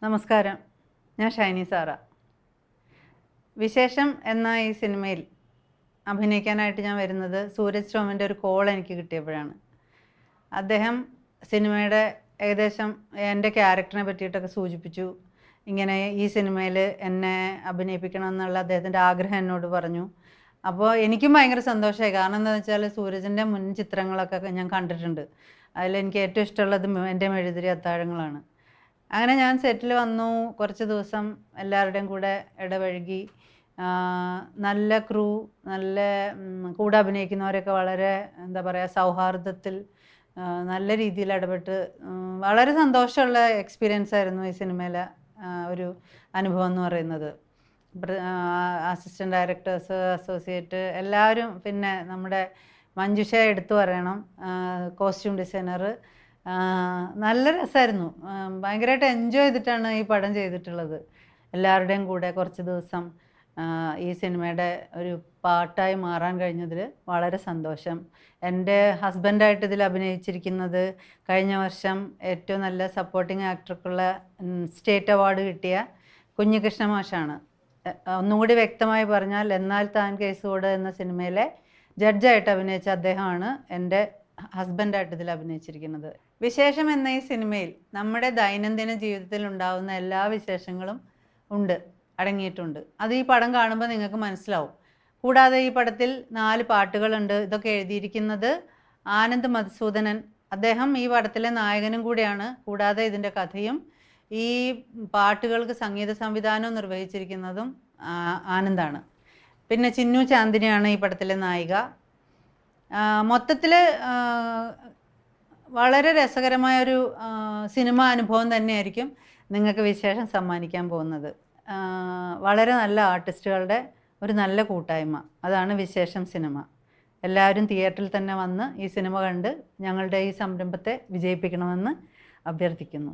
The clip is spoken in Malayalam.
നമസ്കാരം, ഞാൻ ഷൈനി സാറ. വിശേഷം എന്ന ഈ സിനിമയിൽ അഭിനയിക്കാനായിട്ട് ഞാൻ വരുന്നത് സൂരജ് ടോമിൻ്റെ ഒരു കോൾ എനിക്ക് കിട്ടിയപ്പോഴാണ്. അദ്ദേഹം സിനിമയുടെ ഏകദേശം എൻ്റെ ക്യാരക്ടറിനെ പറ്റിയിട്ടൊക്കെ സൂചിപ്പിച്ചു. ഇങ്ങനെ ഈ സിനിമയിൽ എന്നെ അഭിനയിപ്പിക്കണം എന്നുള്ള അദ്ദേഹത്തിൻ്റെ ആഗ്രഹം എന്നോട് പറഞ്ഞു. അപ്പോൾ എനിക്കും ഭയങ്കര സന്തോഷമായി. കാരണം എന്താണെന്ന് വെച്ചാൽ സൂരജിൻ്റെ മുൻ ചിത്രങ്ങളൊക്കെ ഞാൻ കണ്ടിട്ടുണ്ട്. അതിലെനിക്ക് ഏറ്റവും ഇഷ്ടമുള്ളത് എൻ്റെ മെഴുതിരി അത്താഴങ്ങളാണ്. അങ്ങനെ ഞാൻ സെറ്റിൽ വന്നു. കുറച്ച് ദിവസം എല്ലാവരുടെയും കൂടെ ഇടപഴകി. നല്ല ക്രൂ, നല്ല കൂടെ അഭിനയിക്കുന്നവരൊക്കെ വളരെ എന്താ പറയുക, സൗഹാർദ്ദത്തിൽ നല്ല രീതിയിൽ ഇടപെട്ട് വളരെ സന്തോഷമുള്ള എക്സ്പീരിയൻസ് ആയിരുന്നു ഈ സിനിമയിലെ ഒരു അനുഭവം എന്ന് പറയുന്നത്. അസിസ്റ്റൻറ്റ് ഡയറക്ടേഴ്സ്, അസോസിയേറ്റ് എല്ലാവരും, പിന്നെ നമ്മുടെ മഞ്ജുഷ എടുത്തു പറയണം, കോസ്റ്റ്യൂം ഡിസൈനർ. നല്ല രസമായിരുന്നു. ഭയങ്കരമായിട്ട് എൻജോയ് ചെയ്തിട്ടാണ് ഈ പടം ചെയ്തിട്ടുള്ളത്. എല്ലാവരുടെയും കൂടെ കുറച്ച് ദിവസം ഈ സിനിമയുടെ ഒരു പാർട്ടായി മാറാൻ കഴിഞ്ഞതിൽ വളരെ സന്തോഷം. എൻ്റെ ഹസ്ബൻഡായിട്ട് ഇതിൽ അഭിനയിച്ചിരിക്കുന്നത് കഴിഞ്ഞ വർഷം ഏറ്റവും നല്ല സപ്പോർട്ടിംഗ് ആക്ടർക്കുള്ള സ്റ്റേറ്റ് അവാർഡ് കിട്ടിയ കുഞ്ഞികൃഷ്ണ മാഷാണ്. ഒന്നുകൂടി വ്യക്തമായി പറഞ്ഞാൽ, എന്നാൽ താൻ കേസുകോട് എന്ന സിനിമയിലെ ജഡ്ജായിട്ട് അഭിനയിച്ച അദ്ദേഹമാണ് എൻ്റെ ഹസ്ബൻഡായിട്ട് ഇതിൽ അഭിനയിച്ചിരിക്കുന്നത്. വിശേഷം എന്ന ഈ സിനിമയിൽ നമ്മുടെ ദൈനംദിന ജീവിതത്തിൽ ഉണ്ടാകുന്ന എല്ലാ വിശേഷങ്ങളും അടങ്ങിയിട്ടുണ്ട്. അത് ഈ പടം കാണുമ്പോൾ നിങ്ങൾക്ക് മനസ്സിലാവും. കൂടാതെ ഈ പടത്തിൽ 4 പാട്ടുകളുണ്ട്. ഇതൊക്കെ എഴുതിയിരിക്കുന്നത് ആനന്ദ് മധുസൂദനൻ. അദ്ദേഹം ഈ പടത്തിലെ നായകനും കൂടിയാണ്. കൂടാതെ ഇതിൻ്റെ കഥയും ഈ പാട്ടുകൾക്ക് സംഗീത സംവിധാനവും നിർവഹിച്ചിരിക്കുന്നതും ആനന്ദാണ്. പിന്നെ ചിന്നു ചാന്ദിനിയാണ് ഈ പടത്തിലെ നായിക. മൊത്തത്തിൽ വളരെ രസകരമായൊരു സിനിമ അനുഭവം തന്നെയായിരിക്കും നിങ്ങൾക്ക് വിശേഷം സമ്മാനിക്കാൻ പോകുന്നത്. വളരെ നല്ല ആർട്ടിസ്റ്റുകളുടെ ഒരു നല്ല കൂട്ടായ്മ, അതാണ് വിശേഷം സിനിമ. എല്ലാവരും തിയേറ്ററിൽ തന്നെ വന്ന് ഈ സിനിമ കണ്ട് ഞങ്ങളുടെ ഈ സംരംഭത്തെ വിജയിപ്പിക്കണമെന്ന് അഭ്യർത്ഥിക്കുന്നു.